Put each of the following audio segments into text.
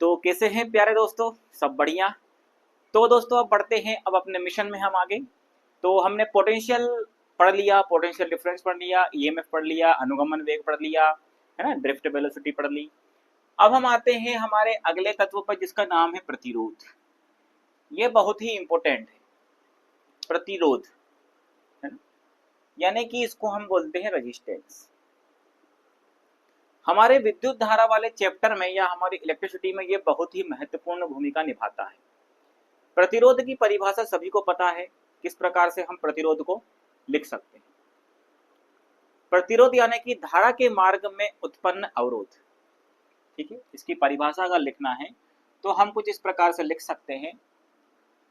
तो कैसे हैं प्यारे दोस्तों, सब बढ़िया। तो दोस्तों अब बढ़ते हैं अब अपने मिशन में हम आगे। तो हमने पोटेंशियल पढ़ लिया, पोटेंशियल डिफरेंस पढ़ लिया, ईएमएफ पढ़ लिया, अनुगमन वेग पढ़ लिया, है ना, ड्रिफ्ट वेलोसिटी पढ़ ली। अब हम आते हैं हमारे अगले तत्व पर जिसका नाम है प्रतिरोध। ये बहुत ही इंपॉर्टेंट है, प्रतिरोध, है ना, यानी कि इसको हम बोलते हैं रेजिस्टेंस। हमारे विद्युत धारा वाले चैप्टर में या हमारी इलेक्ट्रिसिटी में ये बहुत ही महत्वपूर्ण भूमिका निभाता है। प्रतिरोध की परिभाषा सभी को पता है, किस प्रकार से हम प्रतिरोध को लिख सकते हैं। प्रतिरोध यानी कि धारा के मार्ग में उत्पन्न अवरोध। ठीक है, इसकी परिभाषा अगर लिखना है तो हम कुछ इस प्रकार से लिख सकते हैं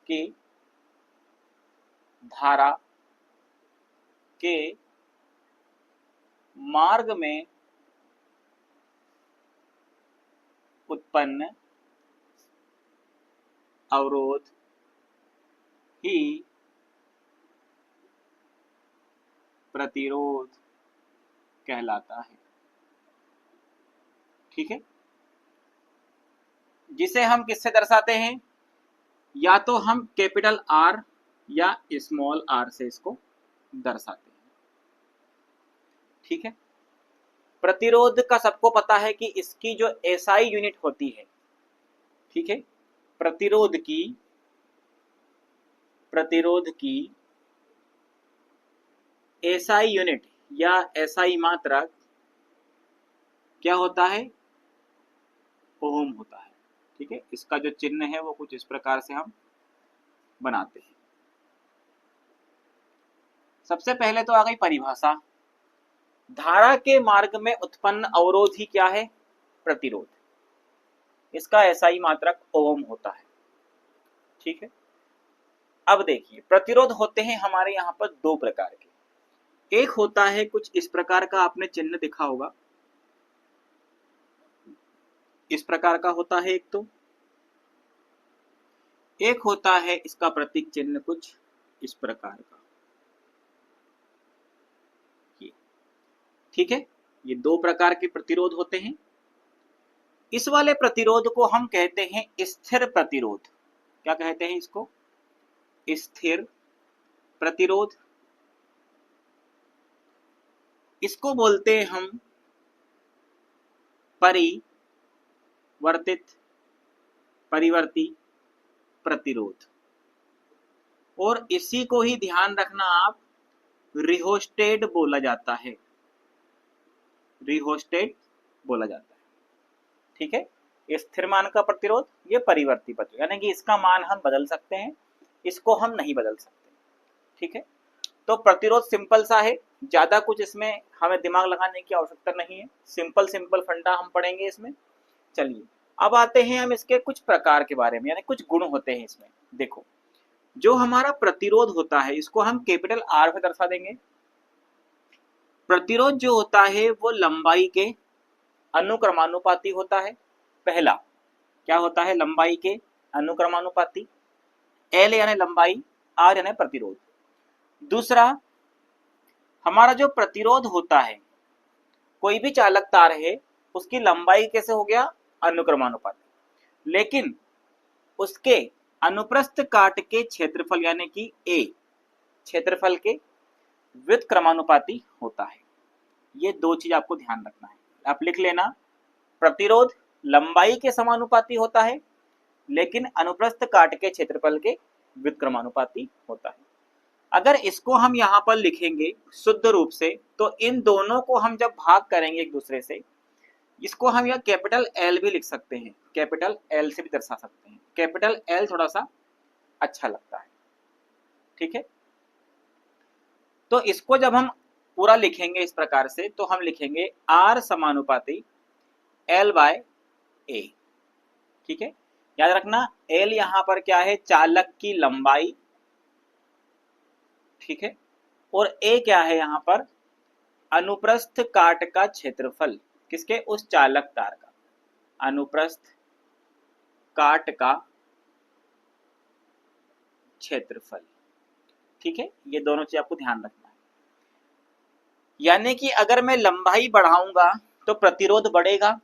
कि धारा के मार्ग में उत्पन्न अवरोध ही प्रतिरोध कहलाता है। ठीक है, जिसे हम किससे दर्शाते हैं, या तो हम कैपिटल आर या स्मॉल आर से इसको दर्शाते हैं। ठीक है, प्रतिरोध का सबको पता है कि इसकी जो एसआई यूनिट होती है, ठीक है, प्रतिरोध की एसआई यूनिट या एसआई मात्रक क्या होता है, ओम होता है। ठीक है, इसका जो चिन्ह है वो कुछ इस प्रकार से हम बनाते हैं। सबसे पहले तो आ गई परिभाषा। धारा के मार्ग में उत्पन्न अवरोध ही क्या है, प्रतिरोध। इसका एसआई मात्रक ओम होता है। ठीक है, अब देखिए प्रतिरोध होते हैं हमारे यहाँ पर दो प्रकार के। एक होता है कुछ इस प्रकार का, आपने चिन्ह दिखा होगा, इस प्रकार का होता है एक। तो एक होता है इसका प्रतीक चिन्ह कुछ इस प्रकार का। ठीक है, ये दो प्रकार के प्रतिरोध होते हैं। इस वाले प्रतिरोध को हम कहते हैं स्थिर प्रतिरोध। क्या कहते हैं इसको, स्थिर प्रतिरोध। इसको बोलते हैं हम परिवर्ती प्रतिरोध। और इसी को ही ध्यान रखना आप, रिहोस्टेट बोला जाता है, रिहोस्टेट बोला जाता है। ठीक है, स्थिर मान का प्रतिरोध, ये परिवर्ती प्रतिरोध, यानी कि इसका मान हम बदल सकते हैं, इसको हम नहीं बदल सकते। ठीक है, तो प्रतिरोध सिंपल सा है, ज्यादा कुछ इसमें हमें दिमाग लगाने की आवश्यकता नहीं है। सिंपल फंडा हम पढ़ेंगे इसमें। चलिए अब आते हैं हम इसके कुछ प्रकार के बारे में, यानी कुछ गुण होते हैं इसमें। देखो, जो हमारा प्रतिरोध होता है इसको हम कैपिटल आर से दर्शा देंगे। प्रतिरोध जो होता है वो लंबाई के अनुक्रमानुपाती होता है। पहला क्या होता है, लंबाई के अनुक्रमानुपाती, एल यानी लंबाई, आर यानी प्रतिरोध। दूसरा, हमारा जो प्रतिरोध होता है, कोई भी चालक तार है उसकी लंबाई कैसे हो गया, अनुक्रमानुपाती, लेकिन उसके अनुप्रस्थ काट के क्षेत्रफल यानी कि ए क्षेत्रफल के व्युत्क्रमानुपाती होता है। ये दो चीज आपको ध्यान रखना है, आप लिख लेना। प्रतिरोध लंबाई के समानुपाती होता है, लेकिन अनुप्रस्थ काट के क्षेत्रफल के व्युत्क्रमानुपाती होता है। अगर इसको हम यहाँ पर लिखेंगे शुद्ध रूप से, तो इन दोनों को हम जब भाग करेंगे एक दूसरे से, इसको हम यह कैपिटल एल भी लिख सकते हैं, कैपिटल एल से भी दर्शा सकते हैं। कैपिटल एल थोड़ा सा अच्छा लगता है। ठीक है, तो इसको जब हम पूरा लिखेंगे इस प्रकार से, तो हम लिखेंगे आर समानुपाती एल बाय ए। ठीक है, याद रखना एल यहां पर क्या है, चालक की लंबाई। ठीक है, और ए क्या है यहां पर, अनुप्रस्थ काट का क्षेत्रफल, किसके, उस चालक तार का, अनुप्रस्थ काट का क्षेत्रफल। ठीक है, ये दोनों चीज आपको ध्यान रखना है। यानी कि अगर मैं लंबाई बढ़ाऊंगा तो प्रतिरोध बढ़ेगा,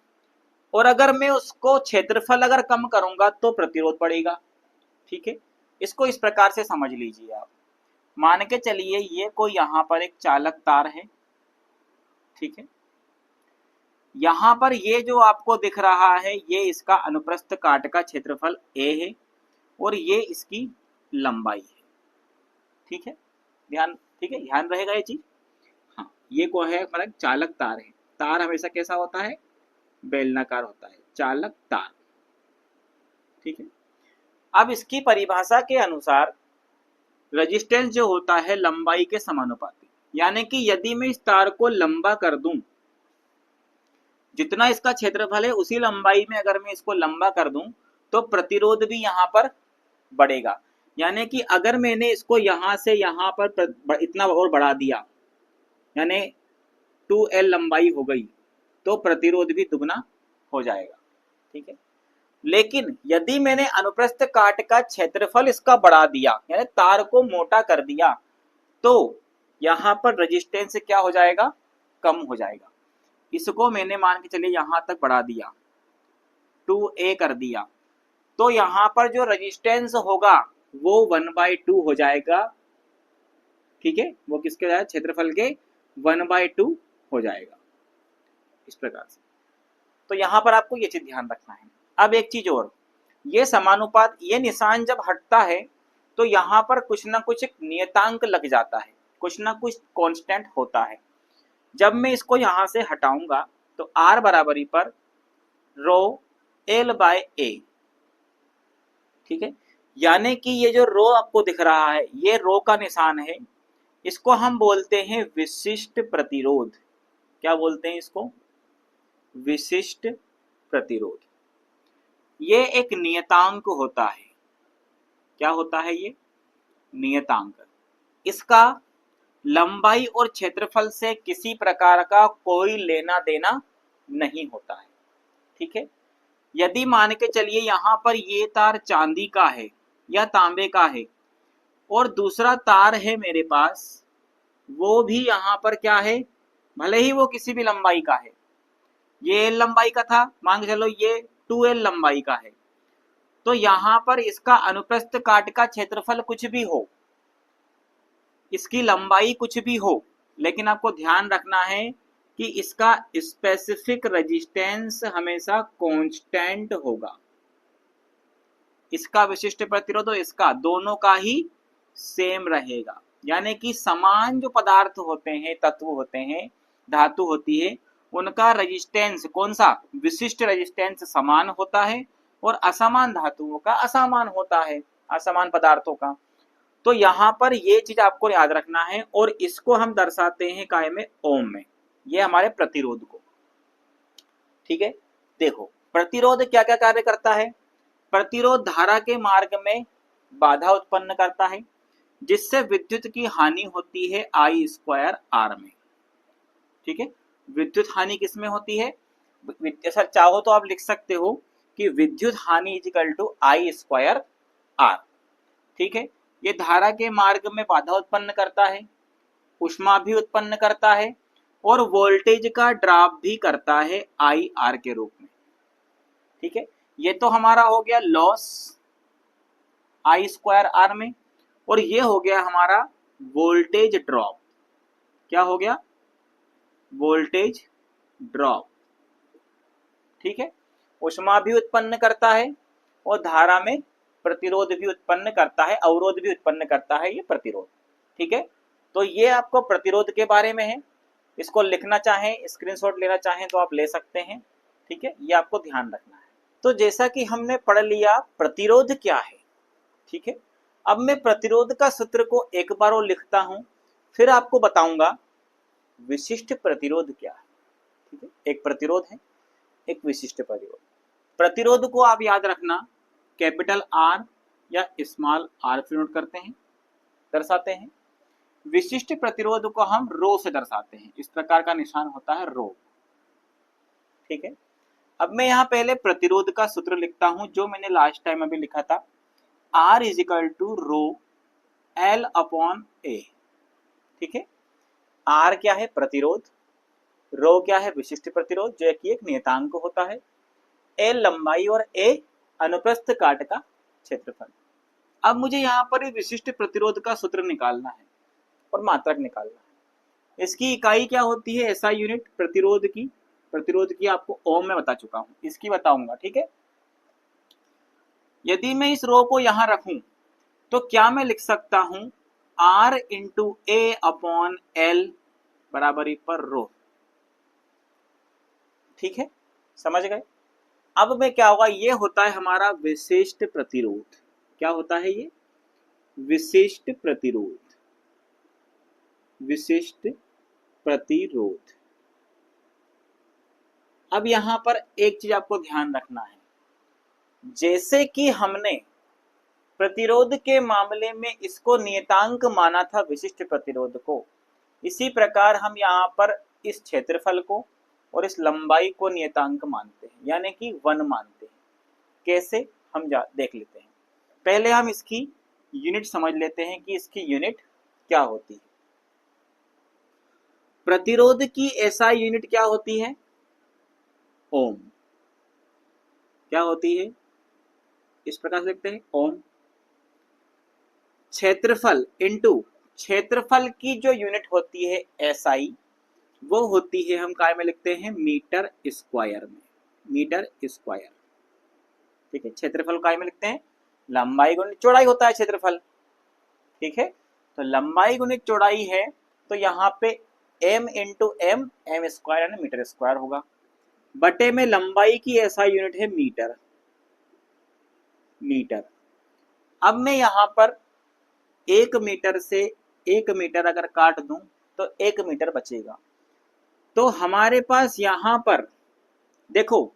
और अगर मैं उसको क्षेत्रफल अगर कम करूंगा तो प्रतिरोध बढ़ेगा। ठीक है, इसको इस प्रकार से समझ लीजिए आप। मान के चलिए ये कोई यहाँ पर एक चालक तार है। ठीक है, यहाँ पर ये जो आपको दिख रहा है ये इसका अनुप्रस्थ काट का क्षेत्रफल a है और ये इसकी लंबाई है। ठीक है, ठीक है, ध्यान रहेगा ये चीज। हाँ, ये को है मतलब चालक तार है। तार हमेशा कैसा होता है? बेलनाकार होता है, चालक तार। ठीक है, अब इसकी परिभाषा के अनुसार रेजिस्टेंस जो होता है लंबाई के समानुपाती, यानी कि यदि मैं इस तार को लंबा कर दूं, जितना इसका क्षेत्रफल है उसी लंबाई में अगर मैं इसको लंबा कर दूं तो प्रतिरोध भी यहाँ पर बढ़ेगा। यानी कि अगर मैंने इसको यहाँ से यहाँ पर इतना और बढ़ा दिया, यानी 2L लंबाई हो गई, तो प्रतिरोध भी दुगना हो जाएगा। ठीक है, लेकिन यदि मैंने अनुप्रस्थ काट का क्षेत्रफल इसका बढ़ा दिया, यानी तार को मोटा कर दिया, तो यहाँ पर रेजिस्टेंस क्या हो जाएगा? कम हो जाएगा। इसको मैंने मान के चलिए यहाँ तक बढ़ा दिया, 2A कर दिया, तो यहाँ पर जो रेजिस्टेंस होगा वो 1/2 हो जाएगा। ठीक है, वो किसके जाएगा? क्षेत्रफल के 1/2 हो जाएगा, इस प्रकार से। तो यहाँ पर आपको ये चीज ध्यान रखना है। अब एक चीज और, ये समानुपात, ये निशान जब हटता है तो यहाँ पर कुछ ना कुछ एक नियतांक लग जाता है, कुछ ना कुछ कांस्टेंट होता है। जब मैं इसको यहाँ से हटाऊंगा तो R बराबरी पर रो L/A। ठीक है, यानी कि ये जो रो आपको दिख रहा है ये रो का निशान है, इसको हम बोलते हैं विशिष्ट प्रतिरोध। क्या बोलते हैं इसको? विशिष्ट प्रतिरोध। ये एक नियतांक होता है। क्या होता है ये? नियतांक। इसका लंबाई और क्षेत्रफल से किसी प्रकार का कोई लेना देना नहीं होता है। ठीक है, यदि मान के चलिए यहाँ पर ये तार चांदी का है या तांबे का है और दूसरा तार है मेरे पास, वो भी यहाँ पर क्या है, भले ही वो किसी भी लंबाई का है, ये L लंबाई का था, मान के चलो ये 2L लंबाई का है, तो यहाँ पर इसका अनुप्रस्थ काट का क्षेत्रफल कुछ भी हो, इसकी लंबाई कुछ भी हो, लेकिन आपको ध्यान रखना है कि इसका स्पेसिफिक रेजिस्टेंस हमेशा कांस्टेंट होगा। इसका विशिष्ट प्रतिरोध और इसका दोनों का ही सेम रहेगा। यानी कि समान जो पदार्थ होते हैं, तत्व होते हैं, धातु होती है, उनका रेजिस्टेंस कौन सा? विशिष्ट रेजिस्टेंस समान होता है और असमान धातुओं का असमान होता है, असमान पदार्थों का। तो यहाँ पर ये चीज आपको याद रखना है और इसको हम दर्शाते हैं काय में? ओम में। ये हमारे प्रतिरोध को। ठीक है, देखो प्रतिरोध क्या क्या कार्य करता है। प्रतिरोध धारा के मार्ग में बाधा उत्पन्न करता है, जिससे विद्युत की हानि होती है I² R में। ठीक है, विद्युत हानि किसमें होती है? सर चाहो तो आप लिख सकते हो कि विद्युत हानि = I² R। ठीक है, ये धारा के मार्ग में बाधा उत्पन्न करता है, ऊष्मा भी उत्पन्न करता है और वोल्टेज का ड्रॉप भी करता है IR के रूप में। ठीक है, ये तो हमारा हो गया लॉस I² R में, और ये हो गया हमारा वोल्टेज ड्रॉप। क्या हो गया? Voltage drop. ठीक है, ऊष्मा भी उत्पन्न करता है और धारा में प्रतिरोध भी उत्पन्न करता है, अवरोध भी उत्पन्न करता है ये प्रतिरोध। ठीक है, तो ये आपको प्रतिरोध के बारे में है। इसको लिखना चाहें, स्क्रीनशॉट लेना चाहें तो आप ले सकते हैं। ठीक है, ये आपको ध्यान रखना है। तो जैसा कि हमने पढ़ लिया प्रतिरोध क्या है। ठीक है, अब मैं प्रतिरोध का सूत्र को एक बार और लिखता हूं, फिर आपको बताऊंगा विशिष्ट प्रतिरोध क्या है। ठीक है, एक प्रतिरोध है, एक विशिष्ट प्रतिरोध। प्रतिरोध को आप याद रखना कैपिटल R या स्मॉल r से नोट करते हैं, दर्शाते हैं। विशिष्ट प्रतिरोध को हम रो से दर्शाते हैं, इस प्रकार का निशान होता है रो। ठीक है, अब मैं यहाँ पहले प्रतिरोध का सूत्र लिखता हूं जो मैंने लास्ट टाइम अभी लिखा था, R = रो L/A। ठीक है, R क्या है? प्रतिरोध, रो क्या है? विशिष्ट प्रतिरोध, जो कि एक नियतांक होता है, एल लंबाई और ए अनुप्रस्थ काट का क्षेत्रफल। अब मुझे यहाँ पर विशिष्ट प्रतिरोध का सूत्र निकालना है और मात्रक निकालना है। इसकी इकाई क्या होती है? SI unit. प्रतिरोध की आपको ओम में बता चुका हूँ, इसकी बताऊंगा, ठीक है। यदि मैं इस रो को यहां रखूं तो क्या मैं लिख सकता हूं R इंटू ए अपॉन एल बराबरी पर रो, ठीक है, समझ गए। अब में क्या होगा, ये होता है हमारा विशिष्ट प्रतिरोध। क्या होता है ये? विशिष्ट प्रतिरोध। विशिष्ट प्रतिरोध। अब यहां पर एक चीज आपको ध्यान रखना है, जैसे कि हमने प्रतिरोध के मामले में इसको नियतांक माना था विशिष्ट प्रतिरोध को, इसी प्रकार हम यहाँ पर इस क्षेत्रफल को और इस लंबाई को नियतांक मानते हैं, यानी कि 1 मानते हैं। कैसे, हम देख लेते हैं। पहले हम इसकी यूनिट समझ लेते हैं कि इसकी यूनिट क्या होती है। प्रतिरोध की एसआई यूनिट क्या होती है? ओम। क्या होती है? इस प्रकार से लिखते हैं, ओम। क्षेत्रफल इंटू क्षेत्रफल की जो यूनिट होती है एसआई, वो होती है, हम काय में लिखते हैं, मीटर स्क्वायर में। मीटर स्क्वायर, ठीक है। क्षेत्रफल काय में लिखते हैं, लंबाई गुणित चौड़ाई होता है क्षेत्रफल, ठीक है। तो लंबाई गुणित चौड़ाई है, तो यहाँ पे m इंटू एम स्क्वायर यानी मीटर स्क्वायर होगा, बटे में लंबाई की एसआई यूनिट है मीटर। मीटर। अब मैं यहाँ पर 1 मीटर से 1 मीटर अगर काट दूं तो 1 मीटर बचेगा। तो हमारे पास यहां पर देखो,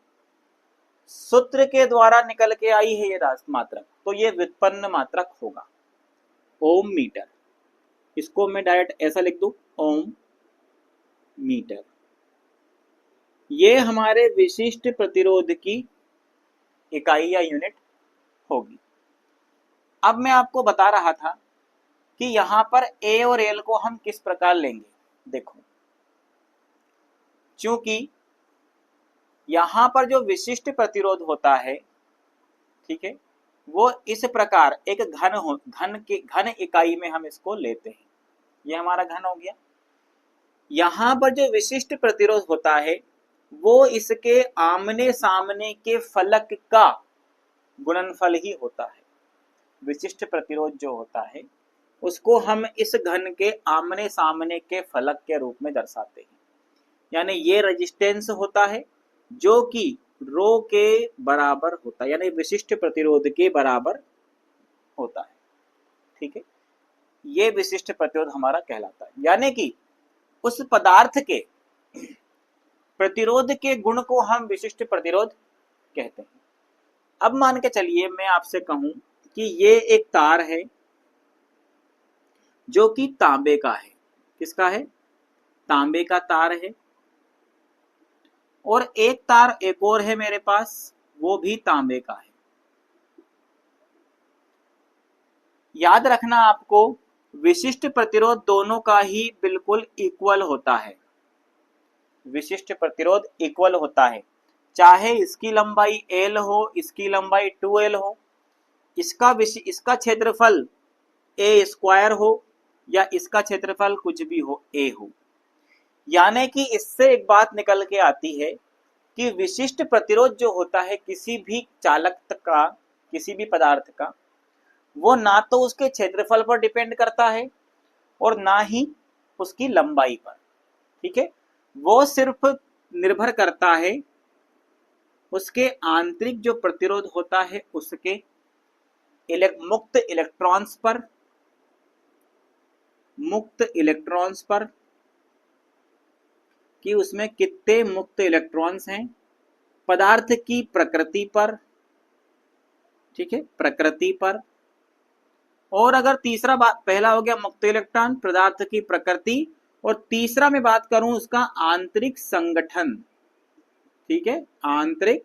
सूत्र के द्वारा निकल के आई है ये मात्रक, तो ये व्युत्पन्न मात्रक होगा, ओम मीटर। इसको मैं डायरेक्ट ऐसा लिख दूं, ओम मीटर। ये हमारे विशिष्ट प्रतिरोध की इकाई या यूनिट होगी। अब मैं आपको बता रहा था कि यहां पर ए और एल को हम किस प्रकार लेंगे। देखो, क्योंकि यहां पर जो विशिष्ट प्रतिरोध होता है, ठीक है, वो इस प्रकार एक घन इकाई में हम इसको लेते हैं। ये हमारा घन हो गया। यहां पर जो विशिष्ट प्रतिरोध होता है वो इसके आमने सामने के फलक का गुणनफल ही होता है। विशिष्ट प्रतिरोध जो होता है उसको हम इस घन के आमने सामने के फलक के रूप में दर्शाते हैं, यानी ये रेजिस्टेंस होता है जो कि रो के बराबर होता है, यानी विशिष्ट प्रतिरोध के बराबर होता है, ठीक है। ये विशिष्ट प्रतिरोध हमारा कहलाता है, यानी कि उस पदार्थ के प्रतिरोध के गुण को हम विशिष्ट प्रतिरोध कहते हैं। अब मान के चलिए मैं आपसे कहूं कि ये एक तार है जो कि तांबे का है। किसका है? तांबे का तार है। और एक तार एक और है मेरे पास, वो भी तांबे का है। याद रखना आपको, विशिष्ट प्रतिरोध दोनों का ही बिल्कुल इक्वल होता है। विशिष्ट प्रतिरोध इक्वल होता है, चाहे इसकी लंबाई l हो, इसकी लंबाई 2l हो, इसका क्षेत्रफल a स्क्वायर हो या इसका क्षेत्रफल कुछ भी हो, a हो। यानी कि इससे एक बात निकल के आती है कि विशिष्ट प्रतिरोध जो होता है किसी भी चालक का, किसी भी पदार्थ का, वो ना तो उसके क्षेत्रफल पर डिपेंड करता है और ना ही उसकी लंबाई पर, ठीक है। वो सिर्फ निर्भर करता है उसके आंतरिक जो प्रतिरोध होता है उसके मुक्त इलेक्ट्रॉन्स पर कि उसमें कितने मुक्त इलेक्ट्रॉन्स हैं, पदार्थ की प्रकृति पर, ठीक है, प्रकृति पर। और अगर तीसरा बात, पहला हो गया मुक्त इलेक्ट्रॉन, पदार्थ की प्रकृति, और तीसरा मैं बात करूं उसका आंतरिक संगठन, ठीक है, आंतरिक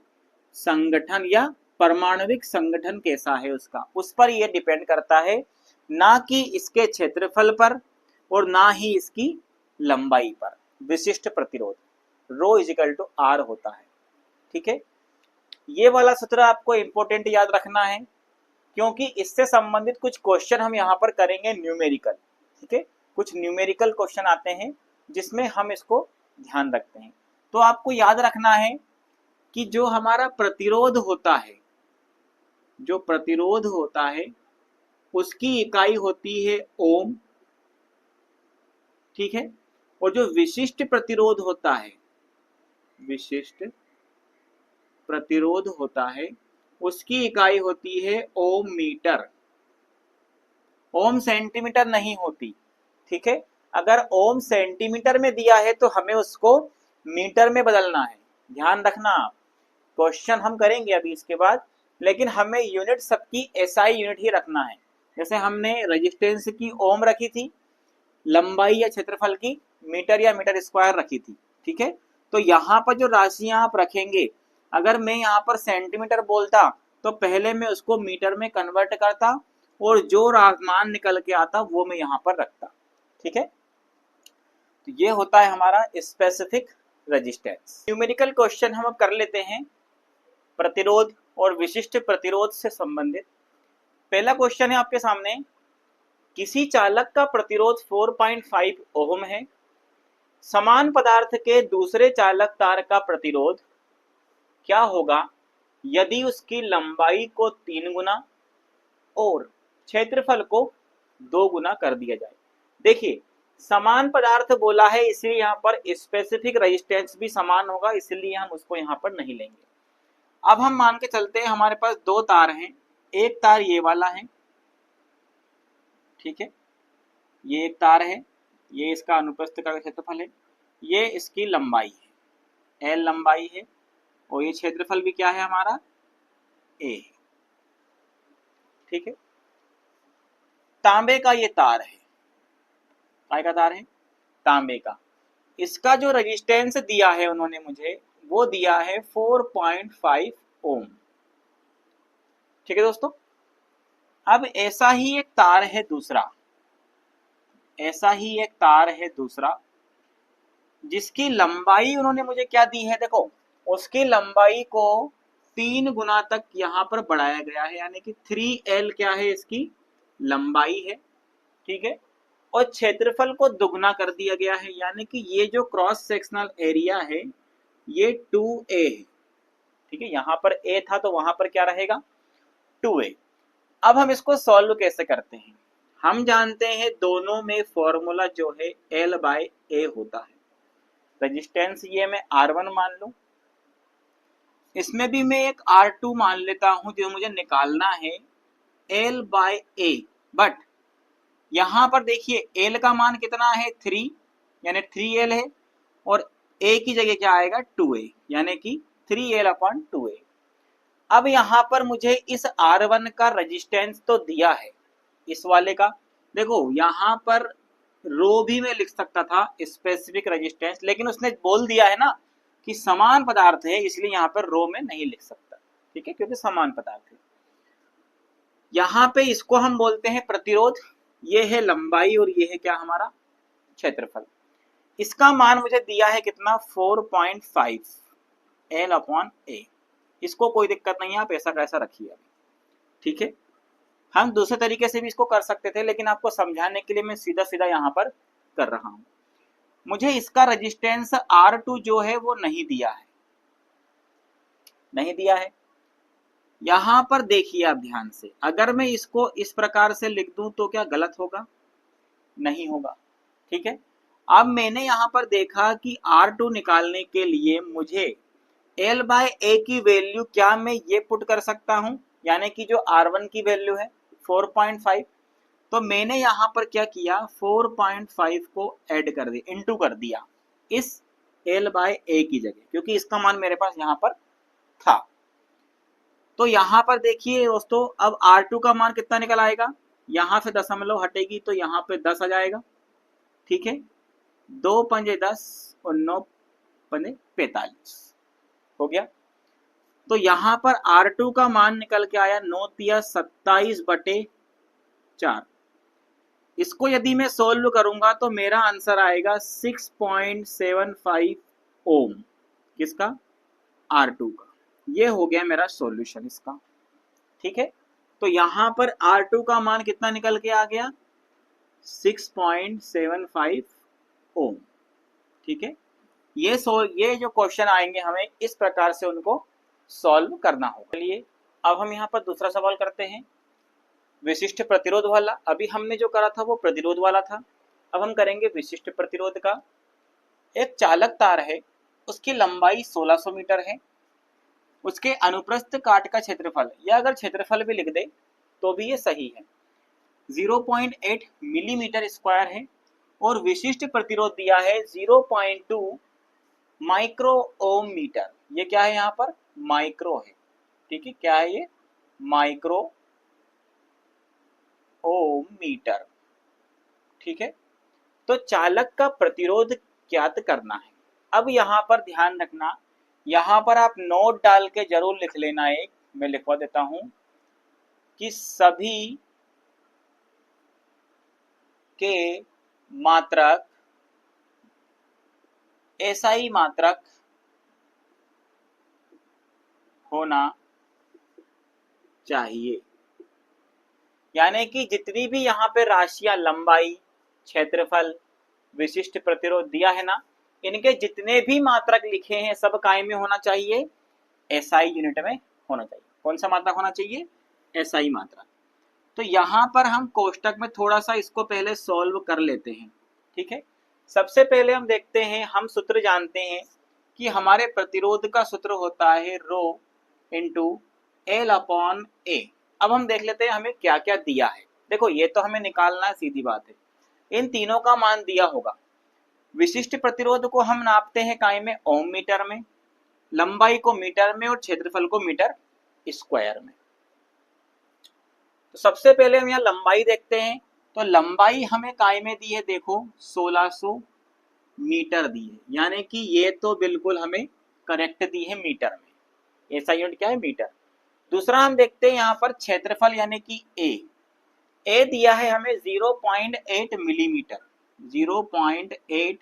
संगठन या परमाणविक संगठन कैसा है उसका, उस पर यह डिपेंड करता है, ना कि इसके क्षेत्रफल पर और ना ही इसकी लंबाई पर। विशिष्ट प्रतिरोध रो इजिकल टू आर होता है, ठीक है। ये वाला सूत्र आपको इंपॉर्टेंट याद रखना है, क्योंकि इससे संबंधित कुछ क्वेश्चन हम यहाँ पर करेंगे न्यूमेरिकल। ठीक है, कुछ न्यूमेरिकल क्वेश्चन आते हैं जिसमें हम इसको ध्यान रखते हैं। तो आपको याद रखना है कि जो हमारा प्रतिरोध होता है, जो प्रतिरोध होता है उसकी इकाई होती है ओम। ठीक है, और जो विशिष्ट प्रतिरोध होता है, विशिष्ट प्रतिरोध होता है उसकी इकाई होती है ओम मीटर। ओम सेंटीमीटर नहीं होती। ठीक है, अगर ओम सेंटीमीटर में दिया है तो हमें उसको मीटर में बदलना है। ध्यान रखना आप, क्वेश्चन हम करेंगे अभी इसके बाद, लेकिन हमें यूनिट सबकी एसआई यूनिट ही रखना है। जैसे हमने रेजिस्टेंस की ओम रखी थी, लंबाई या क्षेत्रफल की मीटर या मीटर स्क्वायर रखी थी। ठीक है, तो यहाँ पर जो राशियां आप रखेंगे, अगर मैं यहाँ पर सेंटीमीटर बोलता तो पहले मैं उसको मीटर में कन्वर्ट करता और जो मान निकल के आता वो मैं यहाँ पर रखता। ठीक है, तो ये होता है हमारा स्पेसिफिक रेजिस्टेंस। न्यूमेरिकल क्वेश्चन हम अब कर लेते हैं प्रतिरोध और विशिष्ट प्रतिरोध से संबंधित। पहला क्वेश्चन है आपके सामने, किसी चालक का प्रतिरोध 4.5 ओम है, समान पदार्थ के दूसरे चालक तार का प्रतिरोध क्या होगा यदि उसकी लंबाई को 3 गुना और क्षेत्रफल को 2 गुना कर दिया जाए। देखिए, समान पदार्थ बोला है इसलिए यहाँ पर स्पेसिफिक रेजिस्टेंस भी समान होगा, इसलिए हम उसको यहाँ पर नहीं लेंगे। अब हम मान के चलते हैं हमारे पास 2 तार हैं, एक तार ये वाला है। ठीक है, ये एक तार है, ये इसका अनुप्रस्थ का क्षेत्रफल है, ये इसकी लंबाई है, एल लंबाई है, और ये क्षेत्रफल भी क्या है हमारा, ए है। ठीक है, तांबे का ये तार है, काय का तार है, तांबे का। इसका जो रेजिस्टेंस दिया है उन्होंने मुझे, वो दिया है 4.5 ओम। ठीक है दोस्तों, अब ऐसा ही एक तार है दूसरा, ऐसा ही एक तार है दूसरा जिसकी लंबाई उन्होंने मुझे क्या दी है, देखो उसकी लंबाई को 3 गुना तक यहाँ पर बढ़ाया गया है, यानी कि 3L क्या है, इसकी लंबाई है। ठीक है, और क्षेत्रफल को दुगना कर दिया गया है, यानी कि ये जो क्रॉस सेक्शनल एरिया है ये 2A है। ठीक है, यहाँ पर A था तो वहां पर क्या रहेगा, 2A। अब हम इसको सॉल्व कैसे करते हैं, हम जानते हैं दोनों में फॉर्मूला जो है L/A होता है। रेजिस्टेंस ये मैं R1 मान लूं, इसमें भी मैं एक R2 मान लेता हूं जो मुझे निकालना है L/A। बट यहां पर देखिए L का मान कितना है, 3, यानी 3L है, और A की जगह क्या आएगा, 2A, यानी कि 3L/2A। अब यहां पर मुझे इस R1 का रेजिस्टेंस तो दिया है, इस वाले का देखो यहाँ पर रो भी मैं लिख सकता था स्पेसिफिक रेजिस्टेंस, लेकिन उसने बोल दिया है ना कि समान पदार्थ है, इसलिए यहाँ पर रो में नहीं लिख सकता। ठीक है, क्योंकि समान पदार्थ है। यहाँ पे इसको हम बोलते हैं प्रतिरोध, ये है लंबाई और ये है क्या हमारा क्षेत्रफल। इसका मान मुझे दिया है कितना, 4.5 L/A। इसको कोई दिक्कत नहीं है, आप ऐसा कैसा रखिए। ठीक है, हम दूसरे तरीके से भी इसको कर सकते थे, लेकिन आपको समझाने के लिए मैं सीधा सीधा यहाँ पर कर रहा हूं। मुझे इसका रेजिस्टेंस R2 जो है वो नहीं दिया है, नहीं दिया है। यहां पर देखिए आप ध्यान से, अगर मैं इसको इस प्रकार से लिख दूं तो क्या गलत होगा, नहीं होगा। ठीक है, अब मैंने यहां पर देखा कि R2 निकालने के लिए मुझे L/A की वैल्यू क्या मैं ये पुट कर सकता हूं, यानी कि जो R1 की वैल्यू है 4.5, तो मैंने यहां पर क्या किया, 4.5 को ऐड कर दिया, इंटू कर दिया इस L/A की जगह, क्योंकि इसका मान मेरे पास यहां पर था। तो यहां पर देखिए दोस्तों, अब R2 का मान कितना निकल आएगा, यहां से दशमलव हटेगी तो यहां पे 10 आ जाएगा। ठीक है, 2 पंजे 10 और 9 पंजे 45 हो गया। तो यहां पर R2 का मान निकल के आया 9 तिया 27/4। इसको यदि मैं सोल्व करूंगा तो मेरा आंसर आएगा 6.75 ओम, किसका, R2 का। ये हो गया मेरा सॉल्यूशन इसका, ठीक है। तो यहाँ पर R2 का मान कितना निकल के आ गया, 6.75 ओम, ठीक है। ये जो क्वेश्चन आएंगे हमें इस प्रकार से उनको सॉल्व करना होगा। चलिए अब हम यहाँ पर दूसरा सवाल करते हैं, विशिष्ट प्रतिरोध वाला। अभी हमने जो करा था वो प्रतिरोध वाला था, अब हम करेंगे विशिष्ट प्रतिरोध का। एक चालक तार है, उसकी लंबाई 1600 मीटर है, उसके अनुप्रस्थ काट का क्षेत्रफल, या अगर क्षेत्रफल भी लिख दे तो भी ये सही है, 0.8 मिलीमीटर स्क्वायर है, और विशिष्ट प्रतिरोध दिया है 0.2 माइक्रो ओम मीटर। ये क्या है, यहाँ पर माइक्रो है, ठीक है। क्या है ये, माइक्रो ओम मीटर, ठीक है। तो चालक का प्रतिरोध ज्ञात करना है। अब यहाँ पर ध्यान रखना, यहाँ पर आप नोट डाल के जरूर लिख लेना, एक मैं लिखवा देता हूं कि सभी के मात्रक एसआई मात्रक होना चाहिए। यानी कि जितनी भी यहाँ पे राशियां, लंबाई, क्षेत्रफल, विशिष्ट प्रतिरोध दिया है ना, इनके जितने भी मात्रक लिखे हैं सब काय में होना चाहिए, एसआई यूनिट में होना चाहिए। कौन सा मात्रक होना चाहिए, एसआई मात्रक। तो यहाँ पर हम कोष्टक में थोड़ा सा इसको पहले सॉल्व कर लेते हैं, ठीक है। सबसे पहले हम देखते हैं, हम सूत्र जानते हैं कि हमारे प्रतिरोध का सूत्र होता है रो इंटू एल अपॉन ए। अब हम देख लेते हैं हमें क्या क्या दिया है। देखो ये तो हमें निकालना है, सीधी बात है, इन तीनों का मान दिया होगा। विशिष्ट प्रतिरोध को हम नापते हैं काय में, ओम मीटर में, लंबाई को मीटर में, और क्षेत्रफल को मीटर स्क्वायर में। तो सबसे पहले हम यहाँ लंबाई देखते हैं, तो लंबाई हमें काय में दी है, देखो 1600 मीटर दी है, यानी कि ये तो बिल्कुल हमें करेक्ट दी है मीटर में, ऐसा यूनिट क्या है, मीटर। दूसरा हम देखते हैं यहाँ पर क्षेत्रफल यानी कि ए दिया है हमें 0.8 मिलीमीटर, 0.8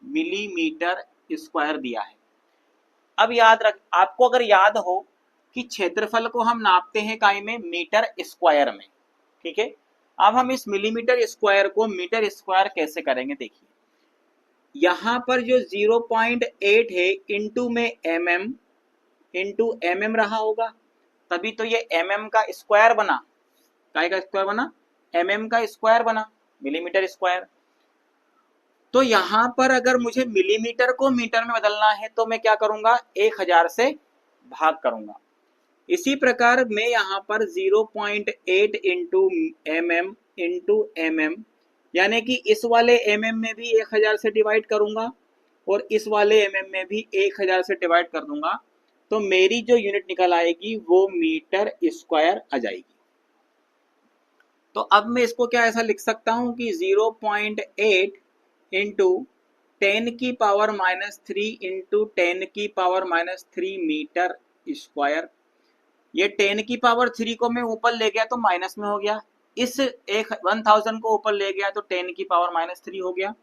मिलीमीटर स्क्वायर दिया है। अब याद रख, आपको अगर याद हो कि क्षेत्रफल को हम नापते हैं काय में, मीटर स्क्वायर में, ठीक है। अब हम इस मिलीमीटर स्क्वायर को मीटर स्क्वायर कैसे करेंगे, देखिए यहाँ पर जो 0.8 है इंटू में mm, इंटू mm रहा होगा, तभी तो ये mm का स्क्वायर बना, काय का स्क्वायर बना, mm का स्क्वायर बना, मिलीमीटर स्क्वायर। तो यहाँ पर अगर मुझे मिलीमीटर को मीटर में बदलना है तो मैं क्या करूंगा, 1000 से भाग करूंगा। इसी प्रकार मैं यहाँ पर 0.8 इंटू mm यानी कि इस वाले mm में भी 1000 से डिवाइड करूंगा, और इस वाले mm में भी 1000 से डिवाइड कर दूंगा, तो मेरी जो यूनिट निकल आएगी वो मीटर स्क्वायर आ जाएगी। तो अब मैं इसको क्या ऐसा लिख सकता हूं कि 0.8 इंटू 10 की पावर -3 इंटू 10 की पावर -3 मीटर स्क्वायर। ये 10 की पावर 3 को मैं ऊपर ले गया तो माइनस में हो गया, इस 1000 को ऊपर ले गया तो 10 की पावर -3 हो गया।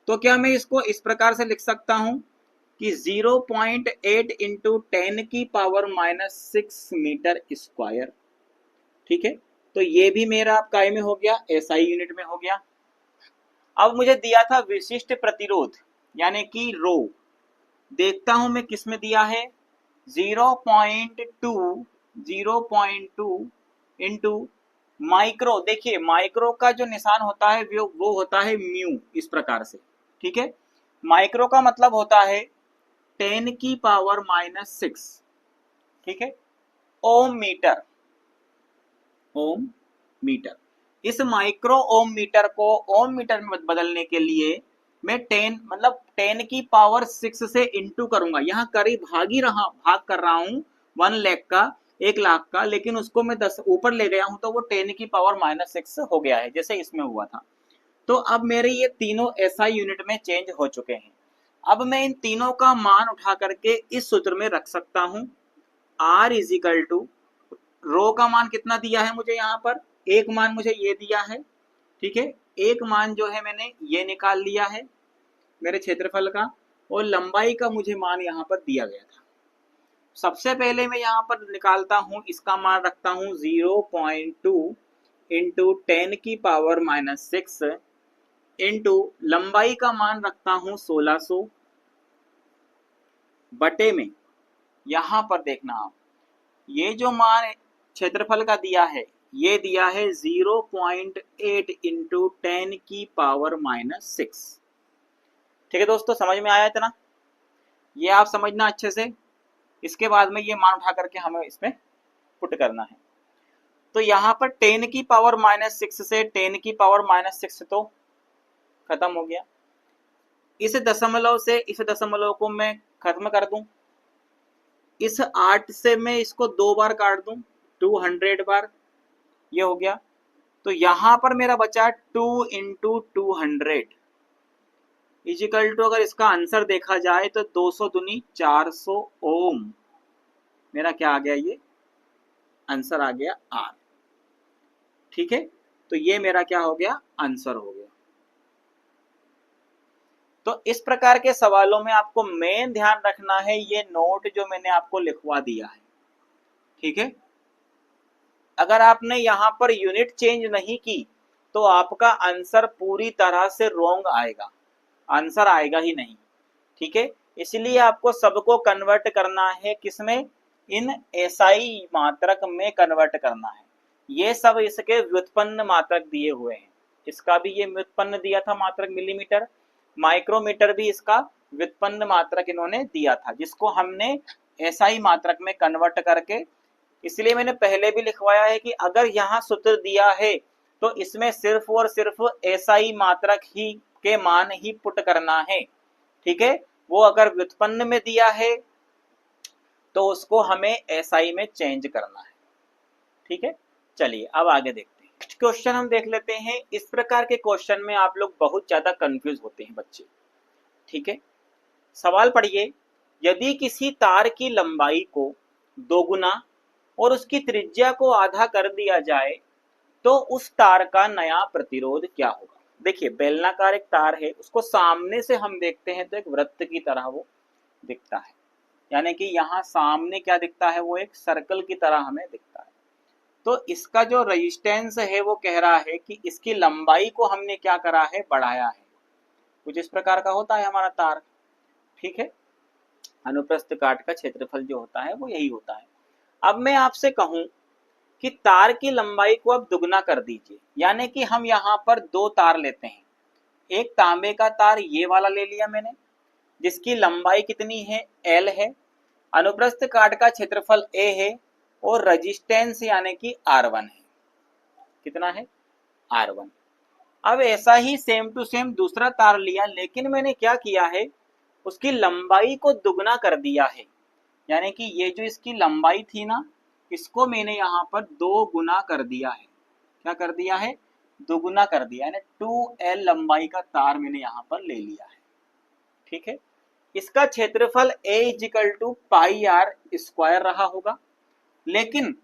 तो क्या मैं इसको इस प्रकार से लिख सकता हूं कि 0.8 इंटू 10 की पावर -6 मीटर स्क्वायर, ठीक है। तो ये भी मेरा आप काय में हो गया, एसआई यूनिट में हो गया। अब मुझे दिया था विशिष्ट प्रतिरोध यानी कि रो, देखता हूं मैं किस में दिया है, 0.2 इंटू माइक्रो। देखिए माइक्रो का जो निशान होता है वो होता है म्यू, इस प्रकार से, ठीक है। माइक्रो का मतलब होता है 10 की पावर -6, ठीक है, ओम मीटर, ओम मीटर। इस माइक्रो ओम मीटर को ओम मीटर में बदलने के लिए मैं 10 की पावर 6 से इंटू करूंगा। यहाँ करीब भाग कर रहा हूँ 1 लाख का, 1 लाख का, लेकिन उसको मैं 10 ऊपर ले गया हूं तो वो 10 की पावर -6 हो गया है, जैसे इसमें हुआ था। तो अब मेरे ये तीनों एसआई यूनिट में चेंज हो चुके हैं। अब मैं इन तीनों का मान उठा करके इस सूत्र में रख सकता हूं, R इजिकल टू, रो का मान कितना दिया है मुझे, यहाँ पर एक मान मुझे ये दिया है, ठीक है, एक मान जो है मैंने ये निकाल लिया है मेरे क्षेत्रफल का, और लंबाई का मुझे मान यहाँ पर दिया गया था। सबसे पहले मैं यहाँ पर निकालता हूँ, इसका मान रखता हूँ 0.2 इंटू 10 की पावर -6 इंटू लंबाई का मान रखता हूँ 1600 बटे में, यहाँ पर देखना आप, ये जो मान क्षेत्रफल का दिया है ये दिया है 0.8 इंटू 10 की पावर -6। ठीक है दोस्तों, समझ में आया इतना? ये आप समझना अच्छे से। इसके बाद में ये मान उठा करके हमें इसमें पुट करना है। तो यहाँ पर 10 की पावर -6 से 10 की पावर -6 तो खत्म हो गया। इस दशमलव से इस दशमलव को मैं खत्म कर दूं, इस 8 से मैं इसको 2 बार काट दूं, 200 बार, ये हो गया। तो यहाँ पर मेरा बचा 2 इंटू 200 इजिकल टू, अगर इसका आंसर देखा जाए तो 200 दूनी 400 ओम। मेरा क्या आ गया, ये आंसर आ गया आर। ठीक है, तो ये मेरा क्या हो गया, आंसर हो गया। तो इस प्रकार के सवालों में आपको मेन ध्यान रखना है ये नोट जो मैंने आपको लिखवा दिया है। ठीक है, अगर आपने यहाँ पर यूनिट चेंज नहीं की तो आपका आंसर पूरी तरह से रॉन्ग आएगा, आंसर आएगा ही नहीं। ठीक है, इसलिए आपको सबको कन्वर्ट करना है, किसमें, इन एसआई मात्रक में कन्वर्ट करना है। ये सब इसके व्युत्पन्न मात्रक दिए हुए हैं। इसका भी ये व्युत्पन्न दिया था मात्रक मिलीमीटर, माइक्रोमीटर भी इसका व्युत्पन्न मात्रक इन्होंने दिया था, जिसको हमने एसआई मात्रक में कन्वर्ट करके, इसलिए मैंने पहले भी लिखवाया है कि अगर यहाँ सूत्र दिया है तो इसमें सिर्फ और सिर्फ एसआई मात्रक ही के मान ही पुट करना है। ठीक है, वो अगर व्युत्पन्न में दिया है तो उसको हमें एसआई में चेंज करना है। ठीक है, चलिए अब आगे देखते हैं। नेक्स्ट क्वेश्चन हम देख लेते हैं। इस प्रकार के क्वेश्चन में आप लोग बहुत ज्यादा कंफ्यूज होते हैं बच्चे। ठीक है, सवाल पढ़िए, यदि किसी तार की लंबाई को दोगुना और उसकी त्रिज्या को आधा कर दिया जाए तो उस तार का नया प्रतिरोध क्या होगा। देखिए, बेलनाकार एक तार है, उसको सामने से हम देखते हैं तो एक वृत्त की तरह वो दिखता है, यानी कि यहाँ सामने क्या दिखता है, वो एक सर्कल की तरह हमें दिखता है। तो इसका जो रेजिस्टेंस है वो कह रहा है कि इसकी लंबाई को हमने क्या करा है, बढ़ाया है। कुछ इस प्रकार का होता है हमारा तार। ठीक है, अनुप्रस्थ काट का क्षेत्रफल जो होता है वो यही होता है। अब मैं आपसे कहूं कि तार की लंबाई को अब दुगना कर दीजिए, यानी कि हम यहाँ पर दो तार लेते हैं। एक तांबे का तार ये वाला ले लिया मैंने, जिसकी लंबाई कितनी है, L है, अनुप्रस्थ काट का क्षेत्रफल A है और रेजिस्टेंस यानी कि R1 है। कितना है, R1। अब ऐसा ही सेम टू सेम दूसरा तार लिया, लेकिन मैंने क्या किया है, उसकी लंबाई को दुगना कर दिया है, यानी कि ये जो इसकी लंबाई थी ना, इसको मैंने यहाँ पर 2 गुना कर दिया है। क्या कर दिया है, दोगुना कर दिया, यानी 2L लंबाई का तार मैंने यहाँ पर ले लिया है। ठीक है, इसका क्षेत्रफल A = πr² रहा होगा, लेकिन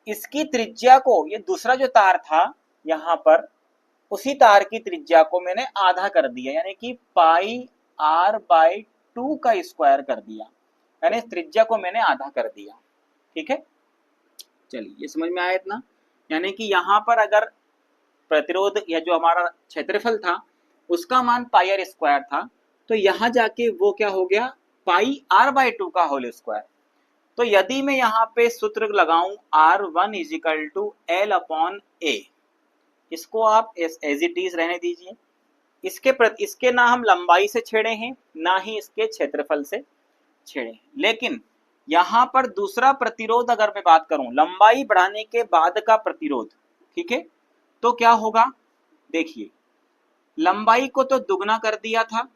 इसकी त्रिज्या को, ये दूसरा जो तार था यहाँ पर, उसी तार की त्रिज्या को मैंने आधा कर दिया, यानी कि πr/2 का स्क्वायर कर दिया, यानी त्रिज्या को मैंने आधा कर दिया। ठीक है, चलिए ये समझ में आया इतना। यानी कि यहाँ पर अगर प्रतिरोध या जो हमारा क्षेत्रफल था उसका मान πr² था, तो यहाँ जाके वो क्या हो गया, πr/2 का होल स्क्वायर। तो यदि मैं यहाँ पे सूत्र लगाऊं R1 = L/A, इसको आप एज इट इज रहने दीजिए। इसके ना हम लंबाई से छेड़े हैं, ना ही इसके क्षेत्रफल से छेड़े हैं। लेकिन यहाँ पर दूसरा प्रतिरोध अगर मैं बात करूं, लंबाई बढ़ाने के बाद का प्रतिरोध, ठीक है, तो क्या होगा, देखिए, लंबाई को तो दुगना कर दिया था,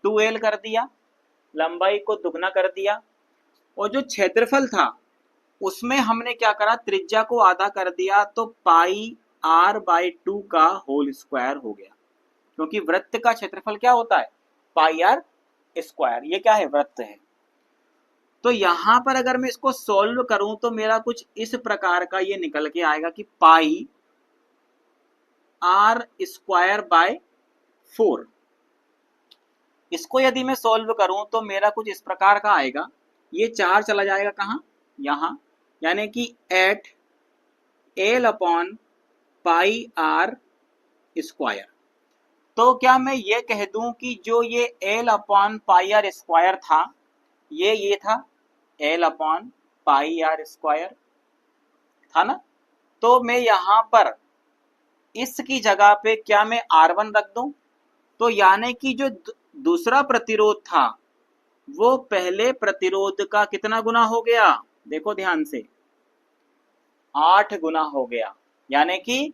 2L कर दिया, लंबाई को दुगना कर दिया, और जो क्षेत्रफल था उसमें हमने क्या करा, त्रिज्या को आधा कर दिया, तो πr/2 का होल स्क्वायर हो गया, क्योंकि वृत्त का क्षेत्रफल क्या होता है, πr²। ये क्या है, वृत्त है। तो यहां पर अगर मैं इसको सॉल्व करूं तो मेरा कुछ इस प्रकार का ये निकल के आएगा कि πr²/4। इसको यदि मैं सॉल्व करूं तो मेरा कुछ इस प्रकार का आएगा ये 4 चला जाएगा कहाँ, यहाँ, यानी कि at L upon pi r square. तो क्या मैं ये कह दूं कि जो ये L upon pi r square था, ये था L upon pi r square था ना, तो मैं यहाँ पर इसकी जगह पे क्या मैं R1 रख दूं, तो यानी कि जो दूसरा प्रतिरोध था वो पहले प्रतिरोध का कितना गुना हो गया, देखो ध्यान से, 8 गुना हो गया। यानी कि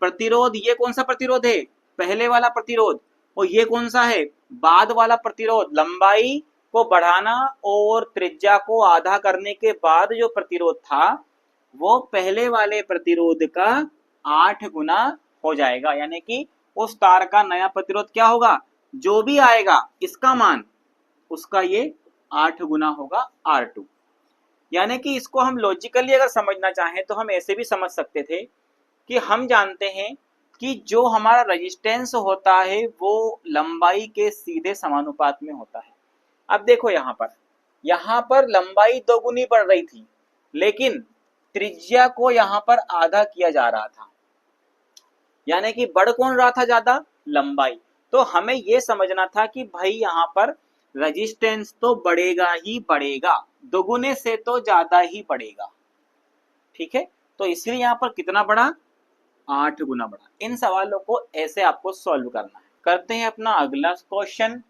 प्रतिरोध, ये कौन सा प्रतिरोध है, पहले वाला प्रतिरोध, और ये कौन सा है, बाद वाला प्रतिरोध। लंबाई को बढ़ाना और त्रिज्या को आधा करने के बाद जो प्रतिरोध था वो पहले वाले प्रतिरोध का 8 गुना हो जाएगा। यानी कि उस तार का नया प्रतिरोध क्या होगा, जो भी आएगा इसका मान, उसका ये 8 गुना होगा R2। यानी कि इसको हम लॉजिकली अगर समझना चाहें तो हम ऐसे भी समझ सकते थे कि हम जानते हैं कि जो हमारा रेजिस्टेंस होता है वो लंबाई के सीधे समानुपात में होता है। अब देखो यहाँ पर लंबाई 2 गुनी बढ़ रही थी, लेकिन त्रिज्या को यहाँ पर आधा किया जा रहा था, यानी कि बढ़ कौन रहा था ज्यादा, लंबाई। तो हमें ये समझना था कि भाई यहाँ पर रेजिस्टेंस तो बढ़ेगा ही बढ़ेगा, दोगुने से तो ज्यादा ही बढ़ेगा, ठीक है। तो इसलिए यहाँ पर कितना बढ़ा, 8 गुना बढ़ा। इन सवालों को ऐसे आपको सॉल्व करना है। करते हैं अपना अगला क्वेश्चन।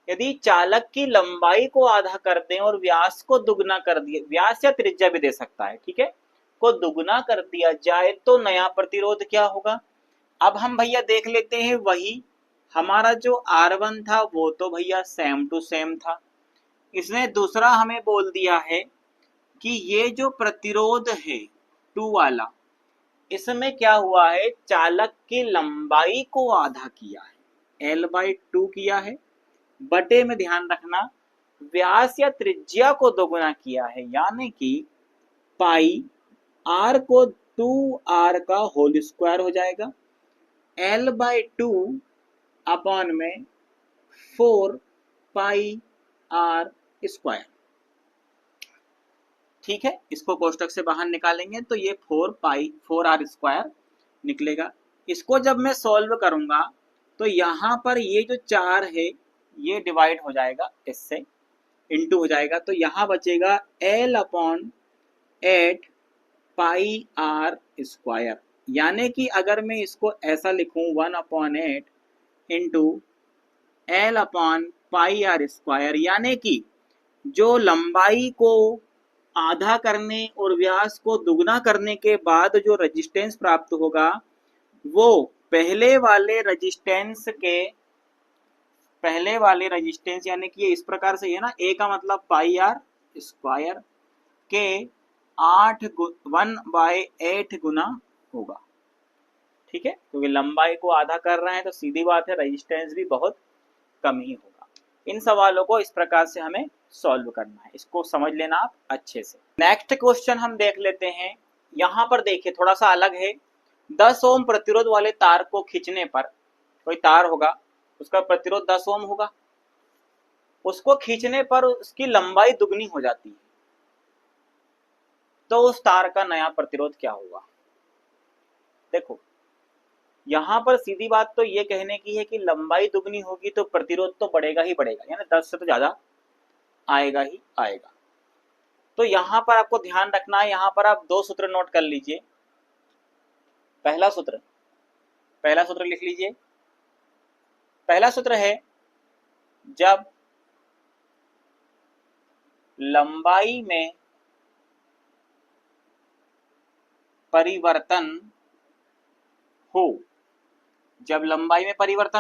यदि चालक की लंबाई को आधा कर दें और व्यास को दुगना कर दिए, व्यास या त्रिज्या भी दे सकता है, ठीक है, को दुगना कर दिया जाए तो नया प्रतिरोध क्या होगा। अब हम भैया देख लेते हैं, वही हमारा जो R1 था वो तो भैया सेम टू सेम था। इसने दूसरा हमें बोल दिया है कि ये जो प्रतिरोध है 2 वाला, इसमें क्या हुआ है, चालक की लंबाई को आधा किया है, L/2 किया है, बटे में ध्यान रखना व्यास या त्रिज्या को दोगुना किया है, यानी कि पाई R को 2R का होल स्क्वायर हो जाएगा, L/2 अपॉन में 4 पाई R स्क्वायर, ठीक है। इसको कोष्टक से बाहर निकालेंगे तो ये 4R स्क्वायर निकलेगा। इसको जब मैं सॉल्व करूंगा तो यहाँ पर ये जो 4 है ये डिवाइड हो जाएगा, इससे इंटू हो जाएगा, तो यहाँ बचेगा L अपॉन 8 पाई R स्क्वायर। यानी कि अगर मैं इसको ऐसा लिखूं 1/8 into L upon pi R square, यानी कि जो लंबाई को आधा करने और व्यास को दुगना करने के बाद जो रेजिस्टेंस प्राप्त होगा वो पहले वाले रेजिस्टेंस यानी कि ये इस प्रकार से है ना, ए का मतलब पाई आर स्क्वायर के 1/8 गुना होगा, ठीक है, क्योंकि लंबाई को आधा कर रहे हैं तो सीधी बात है रेजिस्टेंस भी बहुत कम ही होगा। इन सवालों को इस प्रकार से हमें सॉल्व करना है, इसको समझ लेना आप अच्छे से। नेक्स्ट क्वेश्चन हम देख लेते हैं। यहाँ पर देखिए थोड़ा सा अलग है। 10 ओम प्रतिरोध वाले तार को खींचने पर, कोई तार होगा उसका प्रतिरोध 10 ओम होगा, उसको खींचने पर उसकी लंबाई दुगनी हो जाती है, तो उस तार का नया प्रतिरोध क्या होगा। देखो यहाँ पर सीधी बात तो ये कहने की है कि लंबाई दुगनी होगी तो प्रतिरोध तो बढ़ेगा ही बढ़ेगा, यानी 10 से तो ज्यादा आएगा ही आएगा। तो यहाँ पर आपको ध्यान रखना है, यहाँ पर आप 2 सूत्र नोट कर लीजिए। पहला सूत्र लिख लीजिए। पहला सूत्र है, जब लंबाई में परिवर्तन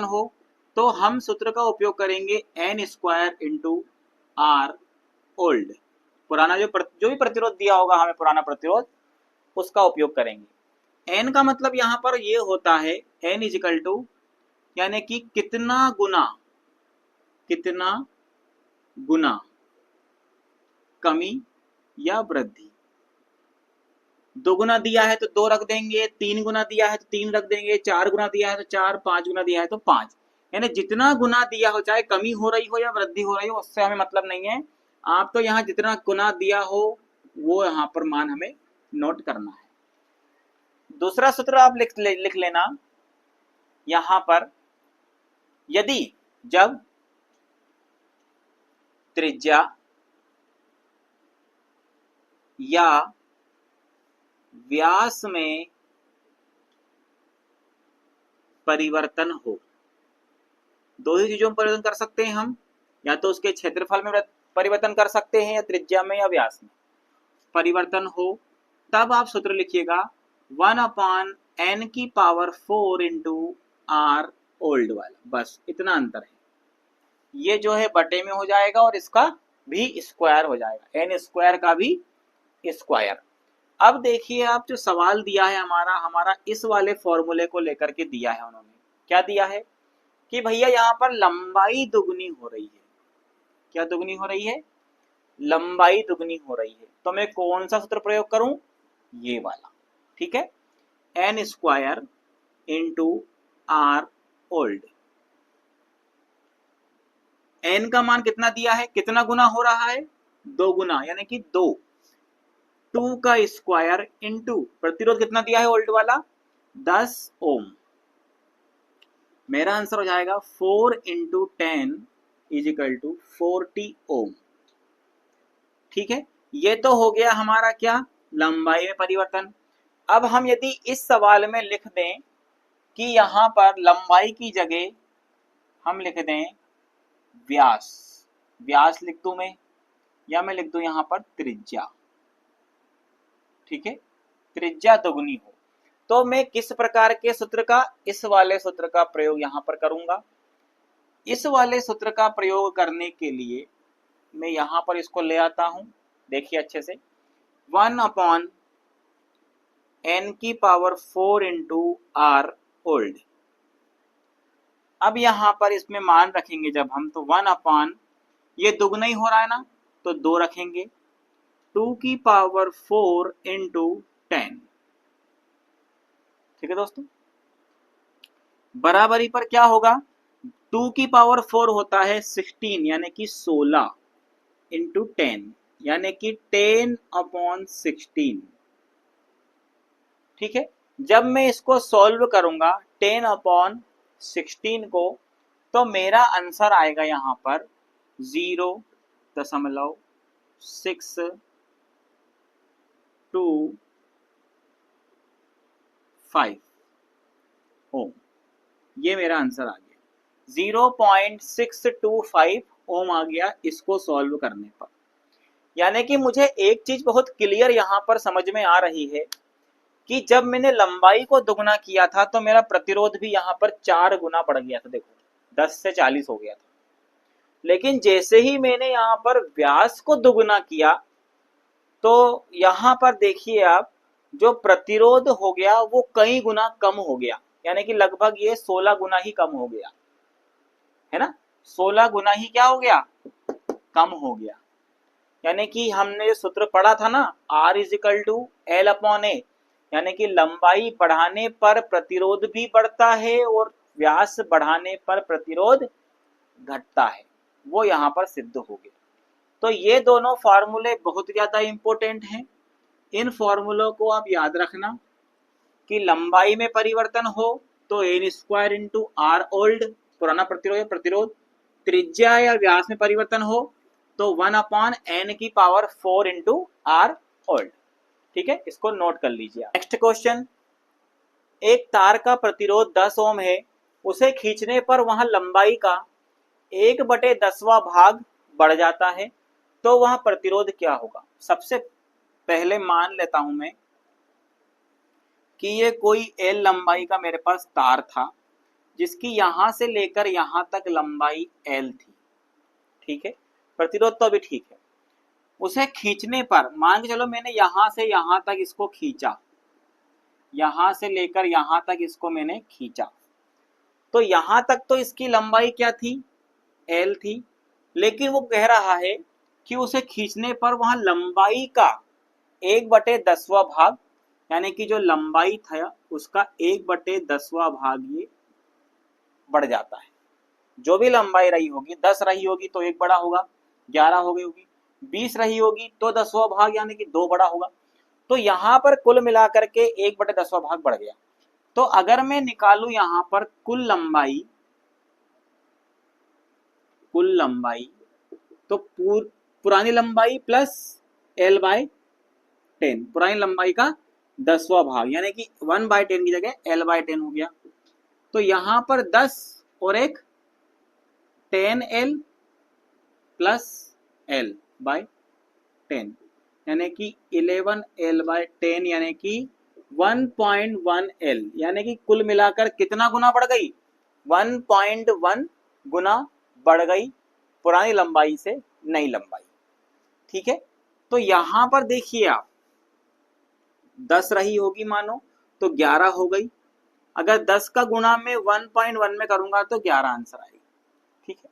हो, तो हम सूत्र का उपयोग करेंगे n² इंटू R ओल्ड, पुराना जो भी प्रतिरोध दिया होगा हमें, पुराना प्रतिरोध, उसका उपयोग करेंगे। n का मतलब यहाँ पर ये होता है n इजिकल टू, यानी कि कितना गुना कमी या वृद्धि। 2 गुना दिया है तो 2 रख देंगे, 3 गुना दिया है तो 3 रख देंगे, 4 गुना दिया है तो 4, 5 गुना दिया है तो 5, यानी जितना गुना दिया हो, चाहे कमी हो रही हो या वृद्धि हो रही हो, उससे हमें मतलब नहीं है, आप तो यहाँ जितना गुना दिया हो वो यहाँ पर मान हमें नोट करना है। दूसरा सूत्र आप लिख लेना यहाँ पर, यदि जब त्रिज्या या व्यास में परिवर्तन हो, दो ही चीजों में परिवर्तन कर सकते हैं हम, या तो उसके क्षेत्रफल में परिवर्तन कर सकते हैं या त्रिज्या में या व्यास में परिवर्तन हो, तब आप सूत्र लिखिएगा 1/n⁴ इंटू आर ओल्ड वाला, बस इतना अंतर है। ये जो है बटे में हो जाएगा और इसका भी स्क्वायर हो जाएगा, n स्क्वायर का भी स्क्वायर। अब देखिए आप जो सवाल दिया है हमारा इस वाले फॉर्मूले को लेकर के दिया है उन्होंने, क्या दिया है कि भैया यहाँ पर लंबाई दुगनी हो रही है। क्या दुगनी हो रही है? लंबाई दुगनी हो रही है। तो मैं कौन सा सूत्र प्रयोग करूं? ये वाला, ठीक है, n² into are old. n का मान कितना दिया है, कितना गुना हो रहा है? 2 गुना, यानी कि 2 का स्क्वायर इंटू प्रतिरोध कितना दिया है ओल्ड वाला? 10 ओम। मेरा आंसर हो जाएगा 4 इंटू 10 इजिकल टू 40 ओम। ठीक है, ये तो हो गया हमारा क्या, लंबाई में परिवर्तन। अब हम यदि इस सवाल में लिख दें कि यहां पर लंबाई की जगह हम लिख दें व्यास, व्यास लिख दूं मैं, या मैं लिख दूं यहां पर त्रिज्या, ठीक है, त्रिज्या दोगुनी हो, तो मैं किस प्रकार के सूत्र का, इस वाले सूत्र का प्रयोग यहां पर करूंगा। इस वाले सूत्र का प्रयोग करने के लिए मैं यहां पर इसको ले आता हूं, देखिए अच्छे से, 1/n⁴ इंटू आर ओल्ड। अब यहां पर इसमें मान रखेंगे जब हम, तो 1/, ये दुगना ही हो रहा है ना, तो 2 रखेंगे, 2⁴ इंटू 10, ठीक है दोस्तों। बराबरी पर क्या होगा, 2⁴ होता है 16, यानी कि 16 इंटू 10, यानी कि 10/16, ठीक है। जब मैं इसको सॉल्व करूंगा 10/16 को, तो मेरा आंसर आएगा यहां पर 0.625 ओम। ये मेरा आंसर आ गया, 0.625 ओम आ गया इसको सॉल्व करने पर। यानी कि मुझे एक चीज बहुत क्लियर यहां पर समझ में आ रही है कि जब मैंने लंबाई को दुगना किया था तो मेरा प्रतिरोध भी यहां पर 4 गुना बढ़ गया था, देखो 10 से 40 हो गया था। लेकिन जैसे ही मैंने यहां पर व्यास को दुगना किया तो यहां पर देखिए आप, जो प्रतिरोध हो गया वो कई गुना कम हो गया, यानी कि लगभग ये 16 गुना ही कम हो गया, है ना, 16 गुना ही क्या हो गया, कम हो गया। यानी कि हमने जो सूत्र पढ़ा था ना, R इजिकल टू L/A, यानी कि लंबाई बढ़ाने पर प्रतिरोध भी बढ़ता है और व्यास बढ़ाने पर प्रतिरोध घटता है, वो यहाँ पर सिद्ध हो गया। तो ये दोनों फार्मूले बहुत ज्यादा इंपॉर्टेंट हैं। इन फार्मूलों को आप याद रखना कि लंबाई में परिवर्तन हो तो n² इंटू आर ओल्ड, पुराना प्रतिरोध, त्रिज्या या व्यास में परिवर्तन हो तो 1/n⁴ इंटू आर ओल्ड, ठीक है, इसको नोट कर लीजिए। नेक्स्ट क्वेश्चन, एक तार का प्रतिरोध 10 ओम है, उसे खींचने पर वहां लंबाई का 1/10वां भाग बढ़ जाता है, तो वह प्रतिरोध क्या होगा। सबसे पहले मान लेता हूं मैं कि ये कोई L लंबाई का मेरे पास तार था जिसकी यहां से लेकर यहां तक लंबाई L थी, ठीक है, प्रतिरोध तो अभी ठीक है। उसे खींचने पर मान के चलो मैंने यहां से यहां तक इसको खींचा, यहां से लेकर यहां तक इसको मैंने खींचा, तो यहां तक तो इसकी लंबाई क्या थी, L थी, लेकिन वो कह रहा है कि उसे खींचने पर वहां लंबाई का 1/10वां भाग, यानी कि जो लंबाई था उसका 1/10वां भाग ये बढ़ जाता है। जो भी लंबाई रही होगी, 10 रही होगी तो 1 बड़ा होगा, 11 हो गई होगी 20 रही होगी तो 10वां भाग यानी कि 2 बड़ा होगा। तो यहाँ पर कुल मिलाकर के 1/10वां भाग बढ़ गया। तो अगर मैं निकालू यहाँ पर कुल लंबाई तो पुरानी लंबाई प्लस L/10, पुरानी लंबाई का 10वां भाग यानी कि 1/10 की जगह L/10 हो गया। तो यहाँ पर 10 और एक 10L प्लस L/10 यानी कि 11L/10 यानी कि 1.1L यानी कि कुल मिलाकर कितना गुना बढ़ गई? 1.1 गुना बढ़ गई पुरानी लंबाई से नई लंबाई। ठीक है, तो यहां पर देखिए आप 10 रही होगी मानो तो 11 हो गई। अगर 10 का गुणा में 1.1 में करूंगा तो 11 आंसर आएगी। ठीक है,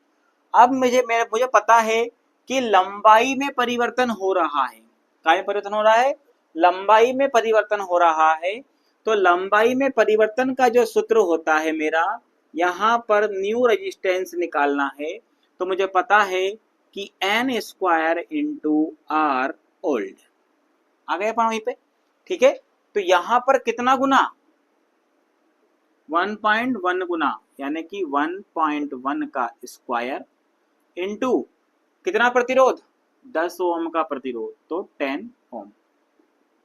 अब मुझे पता है कि लंबाई में परिवर्तन हो रहा है। क्या में परिवर्तन हो रहा है? लंबाई में परिवर्तन हो रहा है। तो लंबाई में परिवर्तन का जो सूत्र होता है मेरा, यहां पर न्यू रेजिस्टेंस निकालना है। तो मुझे पता है कि n² इंटू आर ओल्ड आ गए वहीं पे। ठीक है, तो यहां पर कितना गुना? 1.1 गुना यानी कि 1.1 का स्क्वायर इंटू कितना प्रतिरोध? 10 ओम का प्रतिरोध, तो 10 ओम।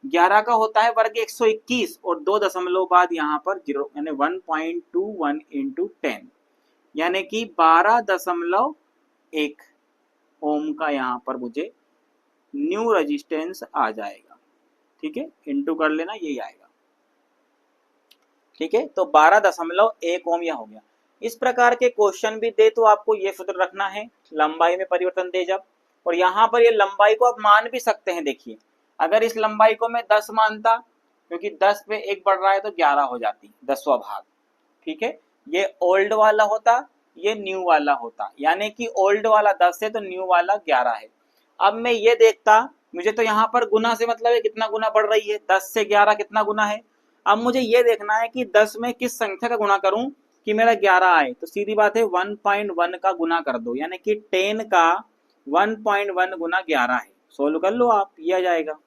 11 का होता है वर्ग 121 और 2 दशमलव बाद यहाँ पर 0 यानी 1.21 इंटू 10 यानी कि 12.1 ओम का यहाँ पर मुझे न्यू रेजिस्टेंस आ जाएगा। ठीक है, इंटू कर लेना, यही आएगा। ठीक है, तो 12.1 ओम यह हो गया। इस प्रकार के क्वेश्चन भी दे तो आपको ये सूत्र रखना है, लंबाई में परिवर्तन दे जब, और यहाँ पर ये लंबाई को आप मान भी सकते हैं। देखिए, अगर इस लंबाई को मैं 10 मानता, क्योंकि 10 पे 1 बढ़ रहा है तो 11 हो जाती 10वां भाग। ठीक है, ये ओल्ड वाला होता, ये न्यू वाला होता, यानी कि ओल्ड वाला 10 है तो न्यू वाला 11 है। अब मैं ये देखता, मुझे तो यहाँ पर गुना से मतलब है कितना गुना बढ़ रही है, 10 से 11 कितना गुना है। अब मुझे ये देखना है कि 10 में किस संख्या का गुणा करूं कि मेरा 11 आए। तो सीधी बात है 1.1 का गुना कर दो, यानी कि 10 का 1.1 गुना 11 है। सोल्व कर लो आप, ये आ जाएगा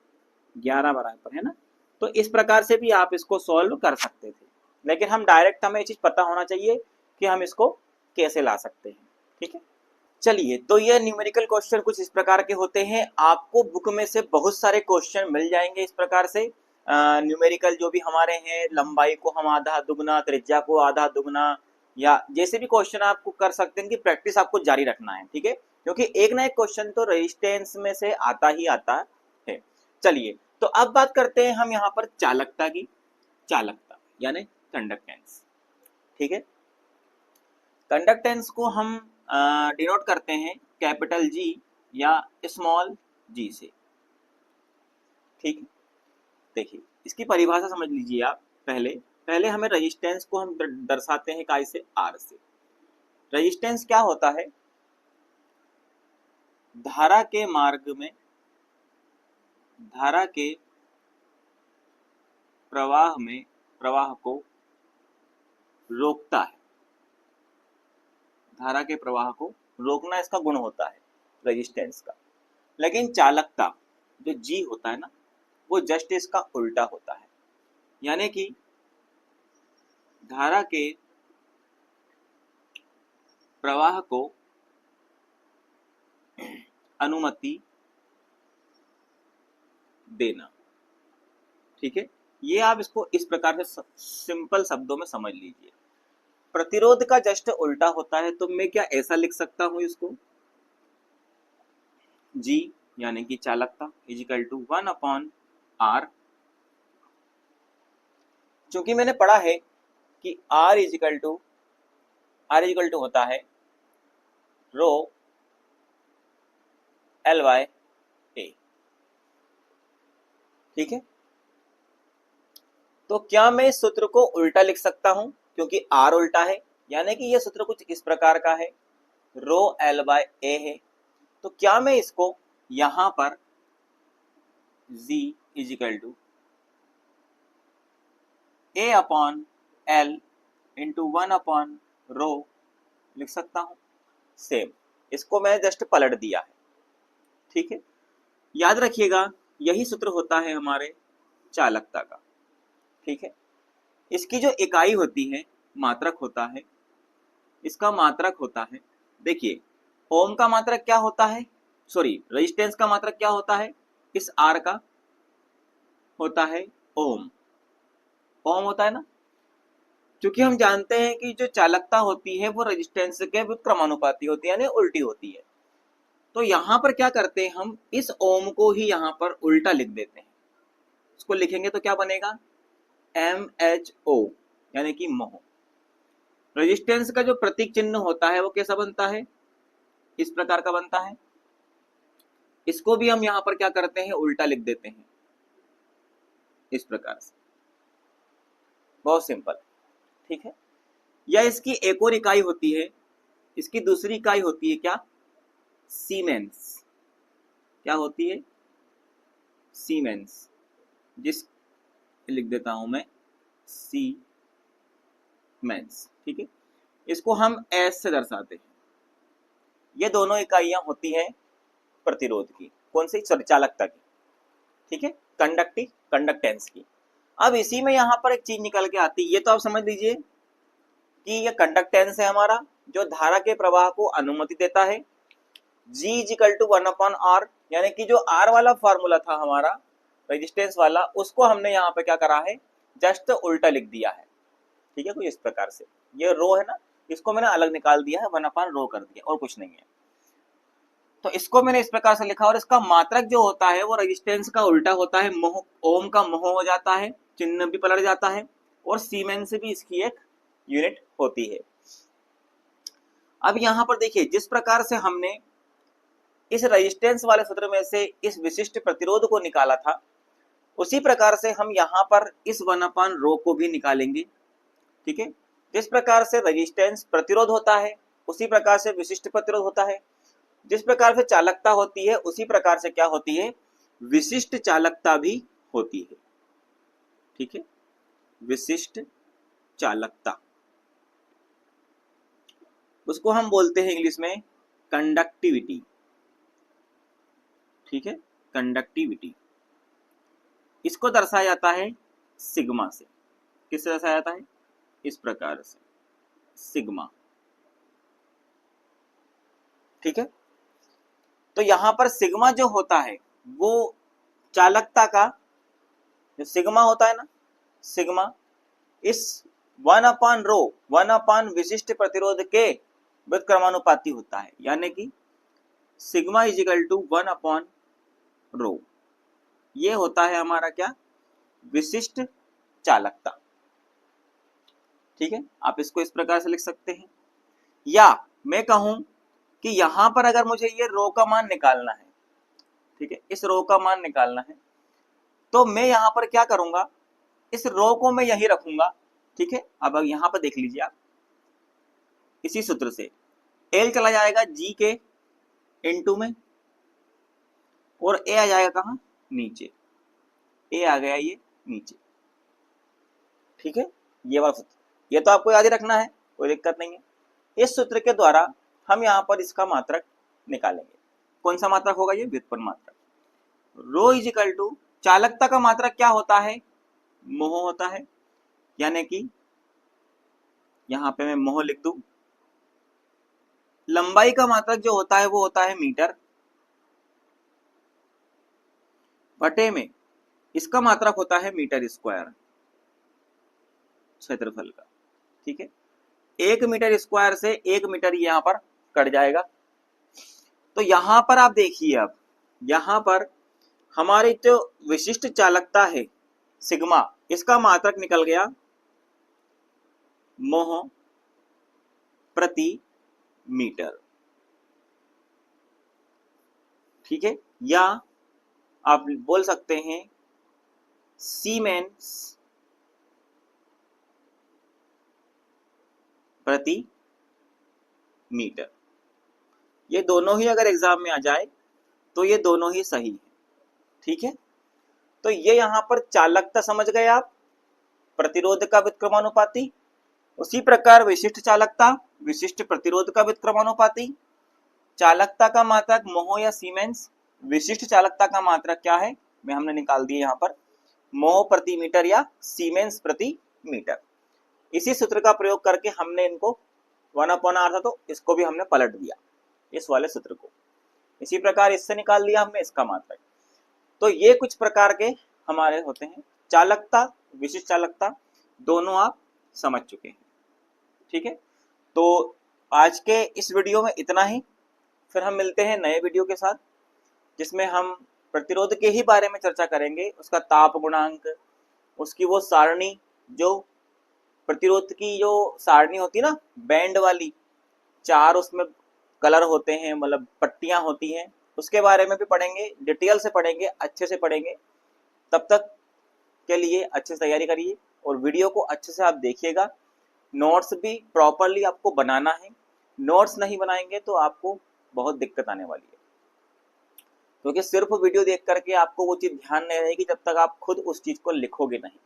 11 बराबर, है ना। तो इस प्रकार से भी आप इसको सोल्व कर सकते थे, लेकिन हम डायरेक्ट, हमें ये चीज पता होना चाहिए कि हम इसको कैसे ला सकते हैं। ठीक है, चलिए, तो ये न्यूमेरिकल क्वेश्चन कुछ इस प्रकार के होते हैं। आपको बुक में से बहुत सारे क्वेश्चन मिल जाएंगे इस प्रकार से। न्यूमेरिकल जो भी हमारे हैं, लंबाई को हम आधा दुगना, त्रिज्या को आधा दुगना, या जैसे भी क्वेश्चन आपको कर सकते हैं कि प्रैक्टिस आपको जारी रखना है। ठीक है, क्योंकि एक ना एक क्वेश्चन तो रेजिस्टेंस में से आता ही आता है। चलिए, तो अब बात करते हैं हम यहाँ पर चालकता की। चालकता यानी कंडक्टेंस। ठीक है, कंडक्टेंस को हम डिनोट करते हैं कैपिटल जी या स्मॉल जी से। ठीक है, देखिए इसकी परिभाषा समझ लीजिए आप। पहले हमें रेजिस्टेंस को हम दर्शाते हैं काय से? आर से। रेजिस्टेंस क्या होता है? धारा के मार्ग में, धारा के प्रवाह को रोकता है। धारा के प्रवाह को रोकना इसका गुण होता है रेजिस्टेंस का। लेकिन चालकता जो जी होता है ना, वो जस्ट इसका उल्टा होता है, यानी कि धारा के प्रवाह को अनुमति देना। ठीक है, ये आप इसको इस प्रकार से सिंपल शब्दों में समझ लीजिए। प्रतिरोध का जस्ट उल्टा होता है, तो मैं क्या ऐसा लिख सकता हूं इसको? जी यानी कि चालकता इजिकल टू 1/r। चूंकि मैंने पढ़ा है कि R इजिकल टू होता है रो L/A। ठीक है, तो क्या मैं इस सूत्र को उल्टा लिख सकता हूं? क्योंकि R उल्टा है, यानी कि यह सूत्र कुछ इस प्रकार का है, रो L/A है। तो क्या मैं इसको यहां पर Z is equal to A/L into 1/रो लिख सकता हूं? सेम, इसको मैंने जस्ट पलट दिया है। ठीक है, याद रखिएगा यही सूत्र होता है हमारे चालकता का। ठीक है, इसकी जो इकाई होती है मात्रक होता है, इसका मात्रक होता है, देखिए ओम का मात्रक क्या होता है, सॉरी रेजिस्टेंस का मात्रक क्या होता है, इस आर का होता है ओम, ओम होता है ना। क्योंकि हम जानते हैं कि जो चालकता होती है वो रेजिस्टेंस के व्युत्क्रमानुपाती होती है, यानी उल्टी होती है। तो यहाँ पर क्या करते हैं, हम इस ओम को ही यहाँ पर उल्टा लिख देते हैं। इसको लिखेंगे तो क्या बनेगा, MHO, यानी कि मोह। रेजिस्टेंस का जो प्रतीक चिन्ह होता है वो कैसा बनता है, इस प्रकार का बनता है। इसको भी हम यहाँ पर क्या करते हैं, उल्टा लिख देते हैं इस प्रकार से, बहुत सिंपल। ठीक है, या इसकी एक और इकाई होती है, इसकी दूसरी इकाई होती है क्या, सीमेंस। क्या होती है, सीमेंस, जिस लिख देता हूं मैं सीमेंस। ठीक है, इसको हम एस से दर्शाते हैं। ये दोनों इकाइयां होती हैं प्रतिरोध की, कौन सी, चालकता की। ठीक है, कंडक्टेंस की। अब इसी में यहाँ पर एक चीज निकल के आती है, ये तो आप समझ लीजिए कि ये कंडक्टेंस है हमारा, जो धारा के प्रवाह को अनुमति देता है। G = 1/R, यानी कि जो R वाला फॉर्मूला था हमारा रेजिस्टेंस वाला, उसको हमने यहाँ पे क्या करा है, जस्ट उल्टा लिख दिया है। ठीक है, कुछ इस प्रकार से, ये रो है ना, इसको मैंने अलग निकाल दिया है, 1/रो कर दिया, और कुछ नहीं है। तो इसको मैंने इस प्रकार से लिखा, और इसका मात्रक जो होता है वो रेजिस्टेंस का उल्टा होता है, मोह, ओम का मोह हो जाता है, चिन्ह भी पलट जाता है, और सीमेंस भी इसकी एक यूनिट होती है। अब यहाँ पर देखिए, जिस प्रकार से हमने इस रेजिस्टेंस वाले सूत्र में से इस विशिष्ट प्रतिरोध को निकाला था, उसी प्रकार से हम यहाँ पर इस 1/रो को भी निकालेंगे। ठीक है, जिस प्रकार से रेजिस्टेंस प्रतिरोध होता है उसी प्रकार से विशिष्ट प्रतिरोध होता है, जिस प्रकार से चालकता होती है उसी प्रकार से क्या होती है, विशिष्ट चालकता भी होती है। ठीक है, विशिष्ट चालकता, उसको हम बोलते हैं इंग्लिश में कंडक्टिविटी। ठीक है, कंडक्टिविटी, इसको दर्शाया जाता है सिग्मा से। किससे दर्शाया जाता है, इस प्रकार से, सिग्मा। ठीक है, तो यहां पर सिग्मा जो होता है वो चालकता का, जो सिग्मा होता है ना, सिग्मा इस 1/रो, 1 विशिष्ट प्रतिरोध के व्युत्क्रमानुपाती होता है, यानी कि सिग्मा = 1/रो। ये होता है हमारा क्या, विशिष्ट चालकता। ठीक है, आप इसको इस प्रकार से लिख सकते हैं। या मैं कहूं कि यहां पर अगर मुझे ये रो का मान निकालना है, ठीक है, इस रो का मान निकालना है, तो मैं यहां पर क्या करूंगा, इस रो को मैं यही रखूंगा। ठीक है, अब यहां पर देख लीजिए आप, इसी सूत्र से एल चला जाएगा जी के इनटू में, और ए आ जाएगा कहां, नीचे, ए आ गया ये नीचे। ठीक है, ये वाला सूत्र, ये तो आपको याद ही रखना है, कोई दिक्कत नहीं है। इस सूत्र के द्वारा हम यहाँ पर इसका मात्रक निकालेंगे। कौन सा मात्रक होगा, ये व्युत्पन्न मात्रक। रो = चालकता का मात्रक क्या होता है, मोह होता है, यानी कि यहाँ पे मैं मोह लिख दूं। लंबाई का मात्रक जो होता है वो होता है मीटर, बटे में इसका मात्रक होता है मीटर स्क्वायर, क्षेत्रफल का। ठीक है, 1 मीटर स्क्वायर से 1 मीटर यहाँ पर कट जाएगा। तो यहाँ पर आप देखिए, अब यहाँ पर हमारी जो विशिष्ट चालकता है सिग्मा, इसका मात्रक निकल गया मोह प्रति मीटर। ठीक है, या आप बोल सकते हैं सीमेंस प्रति मीटर। ये दोनों ही अगर एग्जाम में आ जाए तो ये दोनों ही सही है। ठीक है, तो ये यहां पर चालकता समझ गए आप, प्रतिरोध का व्युत्क्रमानुपाती। उसी प्रकार विशिष्ट चालकता, विशिष्ट प्रतिरोध का व्युत्क्रमानुपाती, चालकता का मात्रक मोह या सीमेंस, विशिष्ट चालकता का मात्रक क्या है, मैं हमने निकाल दिया यहाँ पर मोह प्रति मीटर या सीमेंस प्रति मीटर। इसी सूत्र का प्रयोग करके हमने इनको 1/r था तो इसको भी हमने पलट दिया इस वाले सूत्र को। इसी प्रकार इससे निकाल लिया हमने इसका मात्रक। तो ये कुछ प्रकार के हमारे होते हैं। चालकता, विशिष्ट चालकता दोनों आप समझ चुके हैं, ठीक है। तो आज के इस वीडियो में इतना ही, फिर हम मिलते हैं नए वीडियो के साथ जिसमें हम प्रतिरोध के ही बारे में चर्चा करेंगे, उसका ताप गुणांक, उसकी वो सारणी, जो प्रतिरोध की जो सारणी होती है ना बैंड वाली, 4 उसमें कलर होते हैं, मतलब पट्टियां होती हैं, उसके बारे में भी पढ़ेंगे, डिटेल से पढ़ेंगे, अच्छे से पढ़ेंगे। तब तक के लिए अच्छे से तैयारी करिए और वीडियो को अच्छे से आप देखिएगा। नोट्स भी प्रॉपरली आपको बनाना है, नोट्स नहीं बनाएंगे तो आपको बहुत दिक्कत आने वाली है, क्योंकि सिर्फ वीडियो देख करके आपको वो चीज़ ध्यान नहीं रहेगी जब तक आप खुद उस चीज़ को लिखोगे नहीं।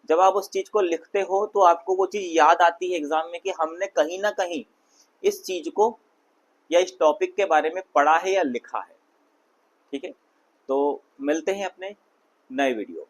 जब आप उस चीज़ को लिखते हो तो आपको वो चीज़ याद आती है एग्जाम में कि हमने कहीं ना कहीं इस चीज़ को या इस टॉपिक के बारे में पढ़ा है या लिखा है, ठीक है। तो मिलते हैं अपने नए वीडियो।